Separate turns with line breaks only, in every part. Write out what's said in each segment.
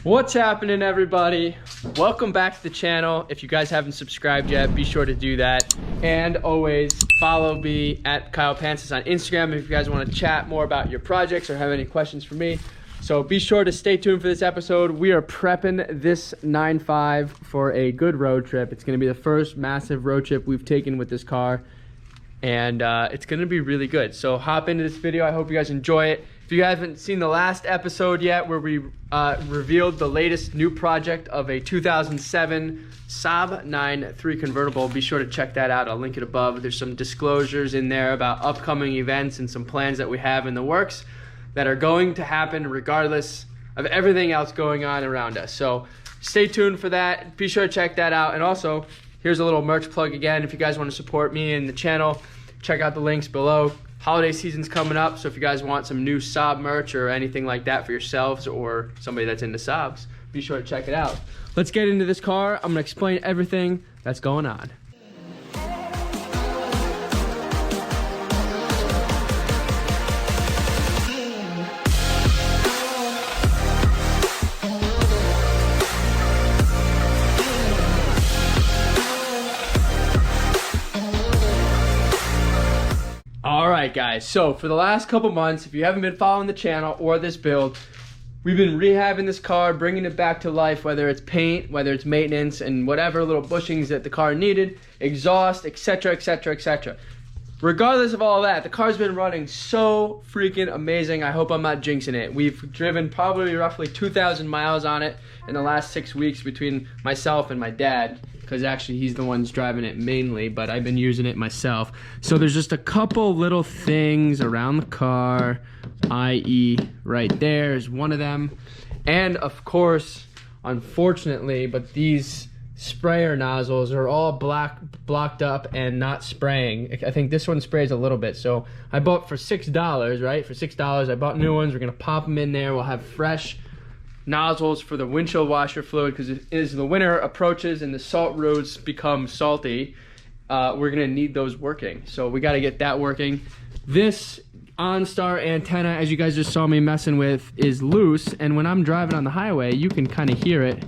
What's happening, everybody? Welcome back to the channel. If you guys haven't subscribed yet, be sure to do that. And always follow me at Kyle Pancis on Instagram if you guys want to chat more about your projects or have any questions for me. So be sure to stay tuned for this episode. We are prepping this 9.5 for a good road trip. It's going to be the first massive road trip we've taken with this car, and it's going to be really good. So hop into this video. I hope you guys enjoy it. If you haven't seen the last episode yet, where we revealed the latest new project of a 2007 Saab 9.3 convertible, be sure to check that out. I'll link it above. There's some disclosures in there about upcoming events and some plans that we have in the works that are going to happen regardless of everything else going on around us. So stay tuned for that. Be sure to check that out. And also, here's a little merch plug again. If you guys want to support me and the channel, check out the links below. Holiday season's coming up, so if you guys want some new Saab merch or anything like that for yourselves or somebody that's into Saabs, be sure to check it out. Let's get into this car. I'm gonna explain everything that's going on. Alright guys, so for the last couple months, if you haven't been following the channel or this build, we've been rehabbing this car, bringing it back to life, whether it's paint, whether it's maintenance, and whatever little bushings that the car needed, exhaust, etc, etc, etc. Regardless of all that, the car's been running so freaking amazing. I hope I'm not jinxing it. We've driven probably roughly 2,000 miles on it in the last 6 weeks between myself and my dad, because actually he's the one's driving it mainly, but I've been using it myself. So there's just a couple little things around the car, i.e. right there is one of them. And of course, unfortunately, but these sprayer nozzles are all blocked up and not spraying. I think this one sprays a little bit. So I bought for $6, right? For $6, I bought new ones. We're gonna pop them in there. We'll have fresh nozzles for the windshield washer fluid, because as the winter approaches and the salt roads become salty, we're gonna need those working. So we gotta get that working. This OnStar antenna, as you guys just saw me messing with, is loose, and when I'm driving on the highway, you can kind of hear it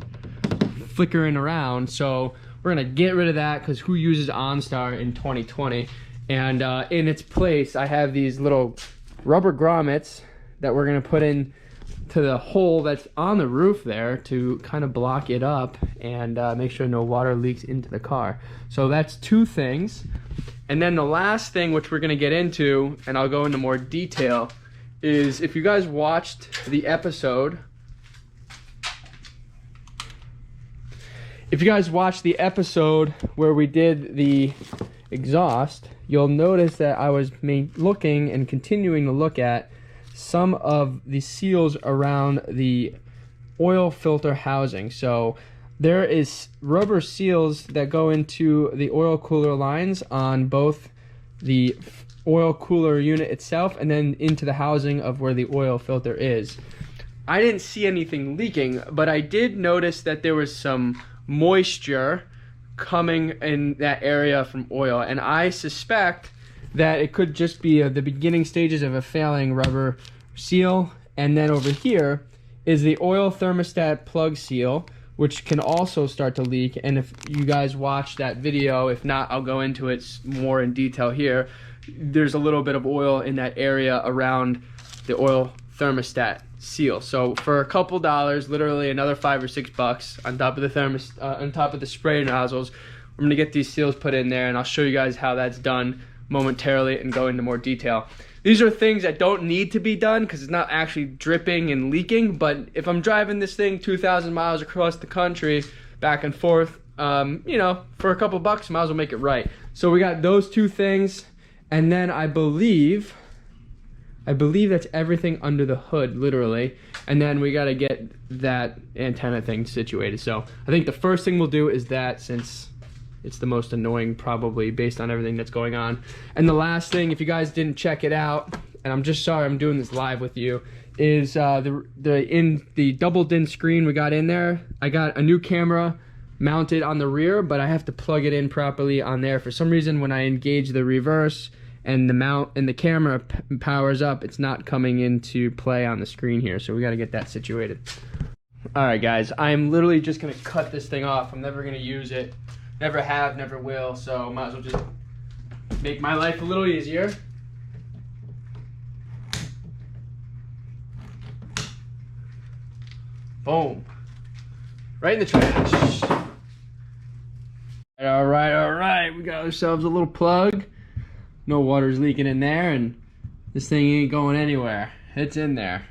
flickering around. So we're gonna get rid of that, because who uses OnStar in 2020? And in its place, I have these little rubber grommets that we're gonna put in to the hole that's on the roof there to kind of block it up and make sure no water leaks into the car. So that's two things. And then the last thing, which we're gonna get into, and I'll go into more detail, is if you guys watched the episode, where we did the exhaust, you'll notice that I was looking and continuing to look at some of the seals around the oil filter housing. So there is rubber seals that go into the oil cooler lines on both the oil cooler unit itself and then into the housing of where the oil filter is. I didn't see anything leaking, but I did notice that there was some moisture coming in that area from oil, and I suspect that it could just be the beginning stages of a failing rubber seal. And then over here is the oil thermostat plug seal, which can also start to leak. And if you guys watch that video, if not, I'll go into it more in detail here. There's a little bit of oil in that area around the oil thermostat seal. So for a couple dollars, literally another $5 or $6 on top of the on top of the spray nozzles, I'm gonna get these seals put in there, and I'll show you guys how that's done momentarily and go into more detail. These are things that don't need to be done because it's not actually dripping and leaking, but if I'm driving this thing 2,000 miles across the country back and forth, you know, for a couple bucks, might as well make it right. So we got those two things, and then I believe that's everything under the hood, literally. And then we gotta get that antenna thing situated. So I think the first thing we'll do is that, since it's the most annoying probably based on everything that's going on. And the last thing, if you guys didn't check it out, and I'm just sorry I'm doing this live with you, is in the double DIN screen we got in there, I got a new camera mounted on the rear, but I have to plug it in properly on there. For some reason, when I engage the reverse and the mount and the camera powers up, it's not coming into play on the screen here, so we got to get that situated. All right, guys, I'm literally just gonna cut this thing off. I'm never gonna use it. Never have, never will, so might as well just make my life a little easier. Boom. Right in the trash. All right. We got ourselves a little plug. No water's leaking in there, and this thing ain't going anywhere. It's in there.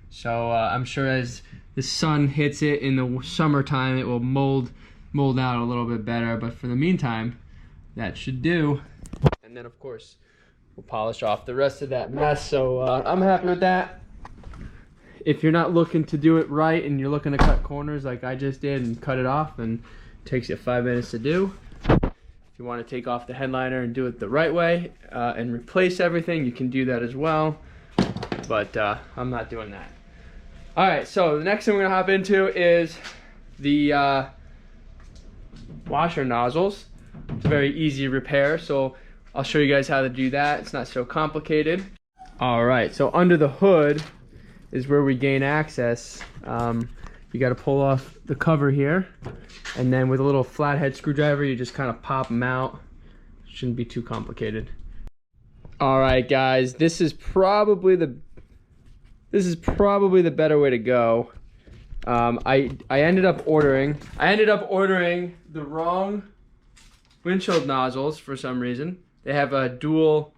So I'm sure as the sun hits it in the summertime, it will mold out a little bit better. But for the meantime, that should do. And then, of course, we'll polish off the rest of that mess. So I'm happy with that. If you're not looking to do it right and you're looking to cut corners like I just did and cut it off, and it takes you 5 minutes to do. If you want to take off the headliner and do it the right way and replace everything, you can do that as well. But I'm not doing that. All right, so the next thing we're gonna hop into is the washer nozzles. It's a very easy repair, so I'll show you guys how to do that. It's not so complicated. All right, so under the hood is where we gain access. You got to pull off the cover here, and then with a little flathead screwdriver, you just kind of pop them out. Shouldn't be too complicated. All right, guys, this is probably the better way to go. I ended up ordering the wrong windshield nozzles for some reason. They have a dual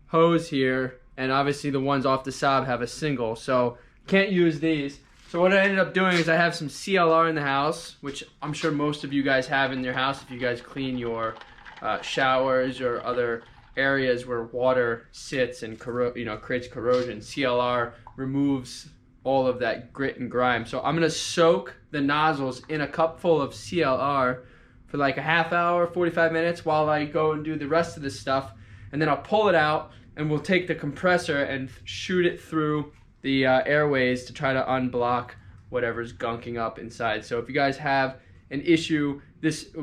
hose here, and obviously the ones off the Saab have a single, so can't use these. So what I ended up doing is I have some CLR in the house, which I'm sure most of you guys have in your house if you guys clean your showers or other areas where water sits and creates corrosion. CLR removes all of that grit and grime. So I'm gonna soak the nozzles in a cup full of CLR for like a half hour, 45 minutes while I go and do the rest of this stuff, and then I'll pull it out and we'll take the compressor and shoot it through the airways to try to unblock whatever's gunking up inside. So if you guys have an issue, with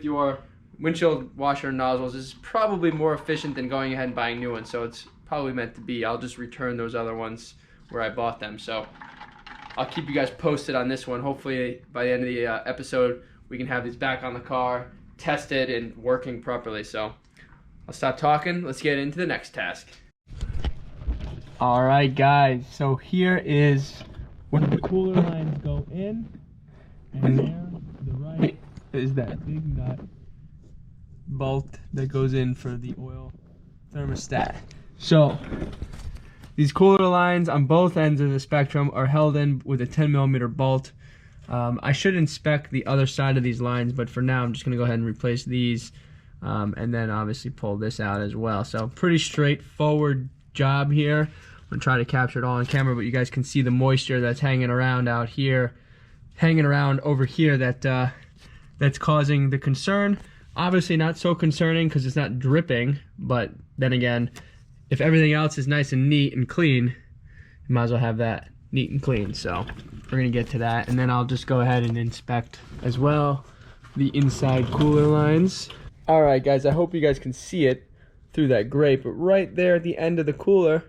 your windshield washer nozzles, this is probably more efficient than going ahead and buying new ones. So it's probably meant to be. I'll just return those other ones where I bought them. So I'll keep you guys posted on this one. Hopefully by the end of the episode, we can have these back on the car, tested and working properly. So I'll stop talking. Let's get into the next task. All right, guys, so here is where the cooler lines go in, and there to the right is that big nut bolt that goes in for the oil thermostat. So these cooler lines on both ends of the spectrum are held in with a 10mm bolt. I should inspect the other side of these lines, but for now I'm just gonna go ahead and replace these, and then obviously pull this out as well. So pretty straightforward job here. I'm gonna try to capture it all on camera, but you guys can see the moisture that's hanging around out here, hanging around over here, that's causing the concern. Obviously not so concerning because it's not dripping, but then again, if everything else is nice and neat and clean, you might as well have that neat and clean. So we're gonna get to that, and then I'll just go ahead and inspect as well the inside cooler lines. All right, guys, I hope you guys can see it through that grate, but right there at the end of the cooler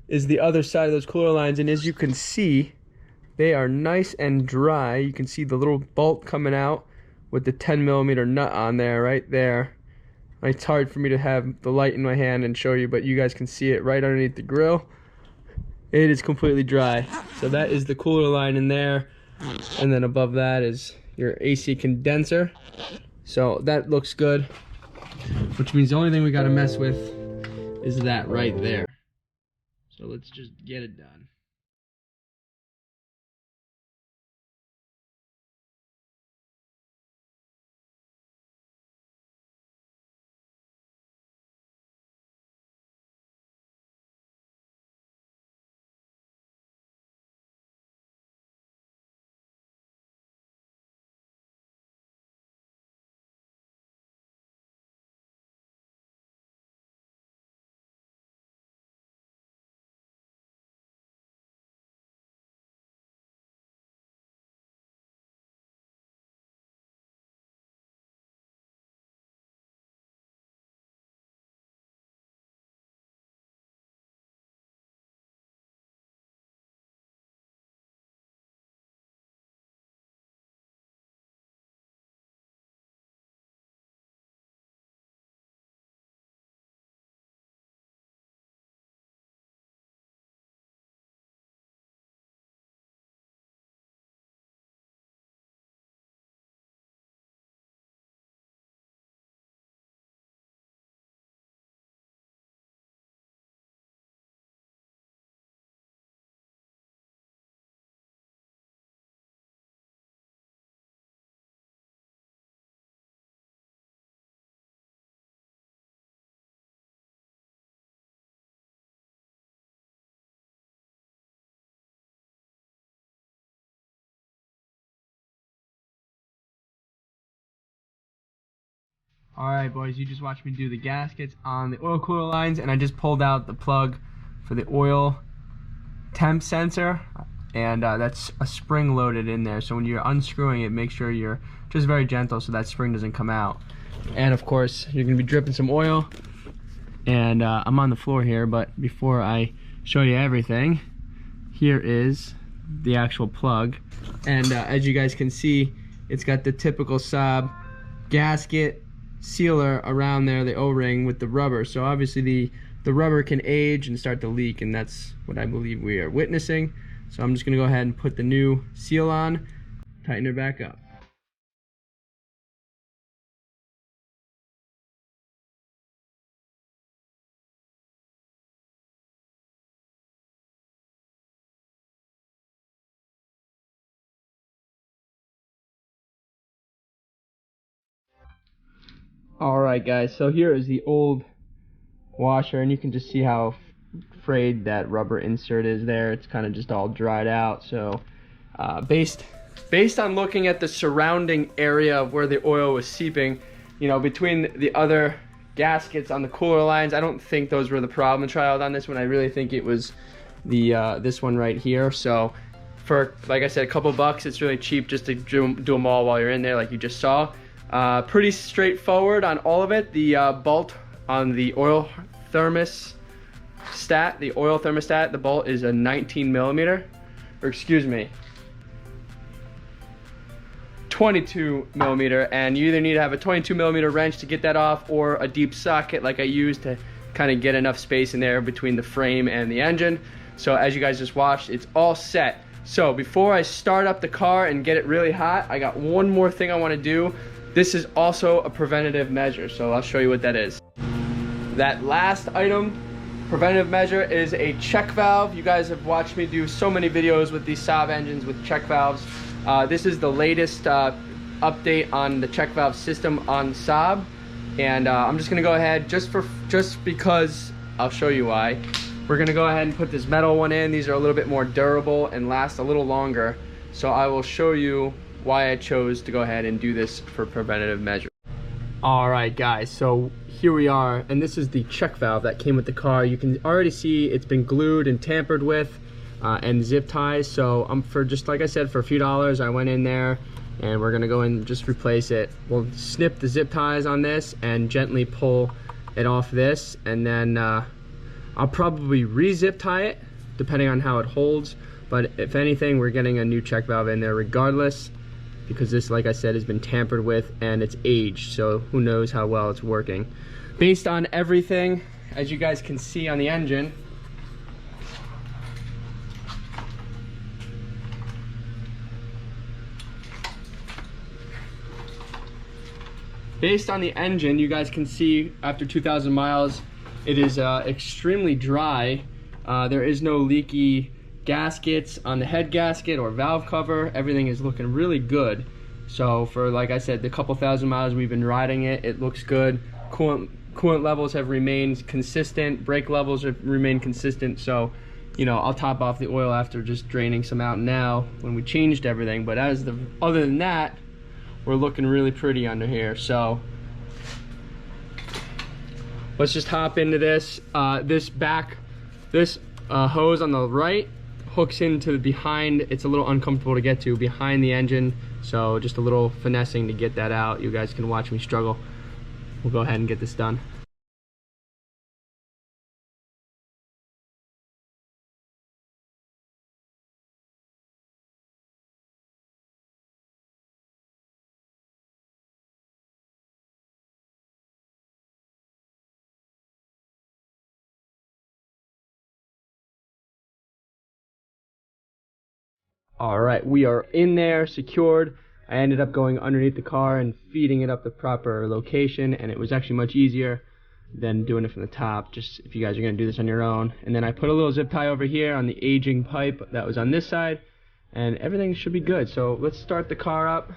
is the other side of those cooler lines, and as you can see, they are nice and dry. You can see the little bolt coming out with the 10mm nut on there, right there. It's hard for me to have the light in my hand and show you, but you guys can see it right underneath the grill. It is completely dry. So that is the cooler line in there, and then above that is your AC condenser. So that looks good, which means the only thing we got to mess with is that right there. So let's just get it done. Alright boys, you just watched me do the gaskets on the oil cooler lines, and I just pulled out the plug for the oil temp sensor, and that's a spring loaded in there, so when you're unscrewing it, make sure you're just very gentle so that spring doesn't come out. And of course, you're going to be dripping some oil, and I'm on the floor here, but before I show you everything, here is the actual plug, and as you guys can see, it's got the typical Saab gasket sealer around there, the O-ring with the rubber. So obviously the rubber can age and start to leak, and that's what I believe we are witnessing. So I'm just gonna go ahead and put the new seal on, tighten it back up. Alright guys, so here is the old washer, and you can just see how frayed that rubber insert is there. It's kind of just all dried out. So based on looking at the surrounding area of where the oil was seeping, you know, between the other gaskets on the cooler lines, I don't think those were the problem child on this one. I really think it was the this one right here. So for, like I said, a couple bucks, it's really cheap just to do them all while you're in there, like you just saw. Pretty straightforward on all of it. The bolt on the oil thermostat, the bolt is a 19 millimeter, or excuse me, 22 millimeter, and you either need to have a 22 millimeter wrench to get that off, or a deep socket like I used to kind of get enough space in there between the frame and the engine. So as you guys just watched, it's all set. So before I start up the car and get it really hot, I got one more thing I want to do. This is also a preventative measure, so I'll show you what that is. That last item, preventative measure, is a check valve. You guys have watched me do so many videos with these Saab engines with check valves. This is the latest update on the check valve system on Saab, and I'm just gonna go ahead, just because I'll show you why. We're gonna go ahead and put this metal one in. These are a little bit more durable and last a little longer, so I will show you why I chose to go ahead and do this for preventative measure. Alright guys, so here we are, and this is the check valve that came with the car. You can already see it's been glued and tampered with and zip ties. So for just like I said, for a few dollars, I went in there and we're gonna go and just replace it. We'll snip the zip ties on this and gently pull it off this, and then I'll probably re-zip tie it depending on how it holds. But if anything, we're getting a new check valve in there regardless, because this, like I said, has been tampered with and it's aged, so who knows how well it's working. Based on everything, as you guys can see on the engine, you guys can see after 2,000 miles, it is extremely dry. There is no leaky gaskets on the head gasket or valve cover. Everything is looking really good. So for, like I said, the couple thousand miles we've been riding it, it looks good. Coolant levels have remained consistent. Brake levels have remained consistent. So, you know, I'll top off the oil after just draining some out now when we changed everything. But other than that, we're looking really pretty under here. So let's just hop into this. This hose on the right hooks into behind. It's a little uncomfortable to get to behind the engine, so just a little finessing to get that out. You guys can watch me struggle. We'll go ahead and get this done. Alright, we are in there, secured. I ended up going underneath the car and feeding it up the proper location, and it was actually much easier than doing it from the top, just if you guys are going to do this on your own. And then I put a little zip tie over here on the aging pipe that was on this side, and everything should be good. So let's start the car up.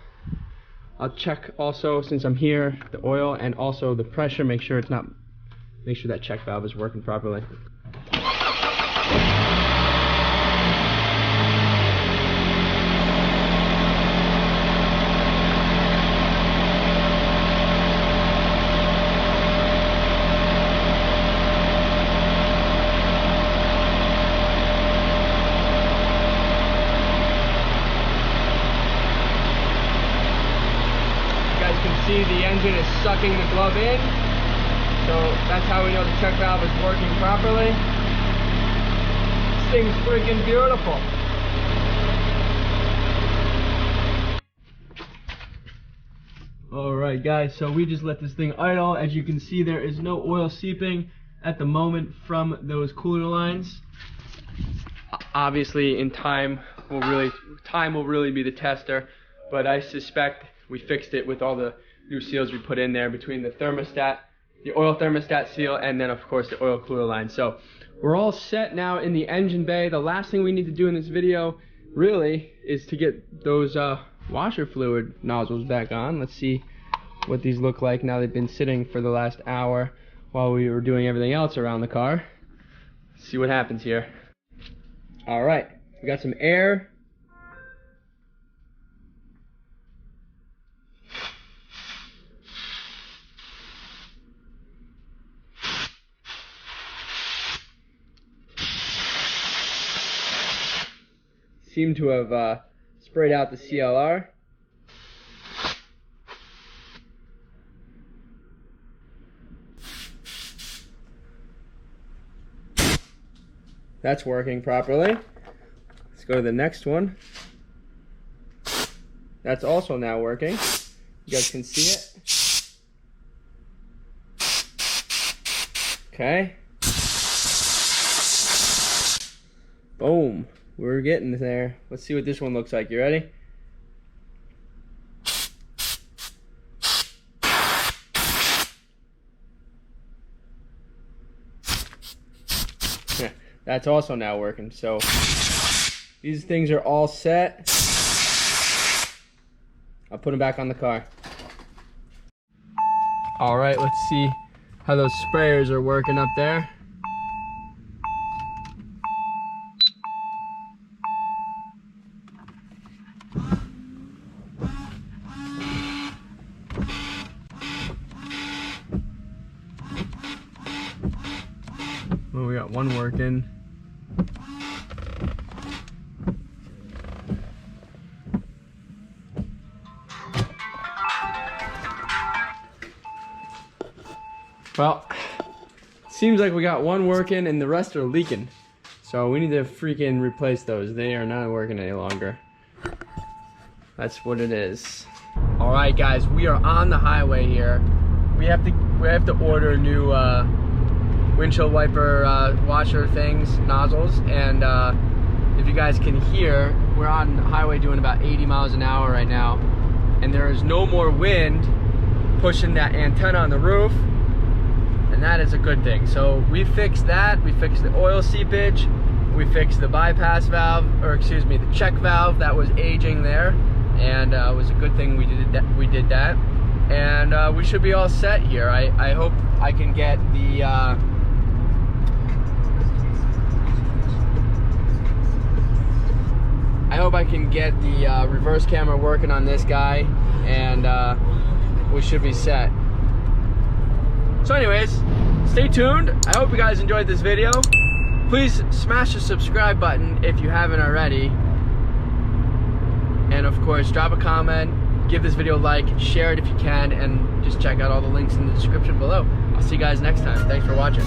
I'll check also, since I'm here, the oil and also the pressure, make sure that check valve is working properly. can see, the engine is sucking the glove in. So that's how we know the check valve is working properly. This thing's freaking beautiful. Alright guys, so we just let this thing idle. As you can see, there is no oil seeping at the moment from those cooler lines. Obviously in time will really be the tester, but I suspect we fixed it with all the new seals we put in there between the thermostat, the oil thermostat seal, and then of course the oil cooler line. So we're all set now in the engine bay. The last thing we need to do in this video really is to get those washer fluid nozzles back on. Let's see what these look like now they've been sitting for the last hour while we were doing everything else around the car. Let's see what happens here. Alright, we got some air. Seem to have sprayed out the CLR. That's working properly. Let's go to the next one. That's also now working. You guys can see it. Okay. Boom. We're getting there. Let's see what this one looks like. You ready? Yeah, that's also now working. So these things are all set. I'll put them back on the car. All right, let's see how those sprayers are working up there. Well, we got one working. Well, seems like we got one working and the rest are leaking. So we need to freaking replace those. They are not working any longer. That's what it is. All right, guys, we are on the highway here. We have to order new windshield wiper washer things, nozzles, and if you guys can hear, we're on the highway doing about 80 miles an hour right now, and there is no more wind pushing that antenna on the roof, and that is a good thing. So we fixed that. We fixed the oil seepage. We fixed the bypass valve, or excuse me, the check valve that was aging there, and it was a good thing we did that. And we should be all set here. I hope I can get the reverse camera working on this guy, and we should be set. So anyways, stay tuned. I hope you guys enjoyed this video. Please smash the subscribe button if you haven't already. And of course, drop a comment, give this video a like, share it if you can, and just check out all the links in the description below. I'll see you guys next time. Thanks for watching.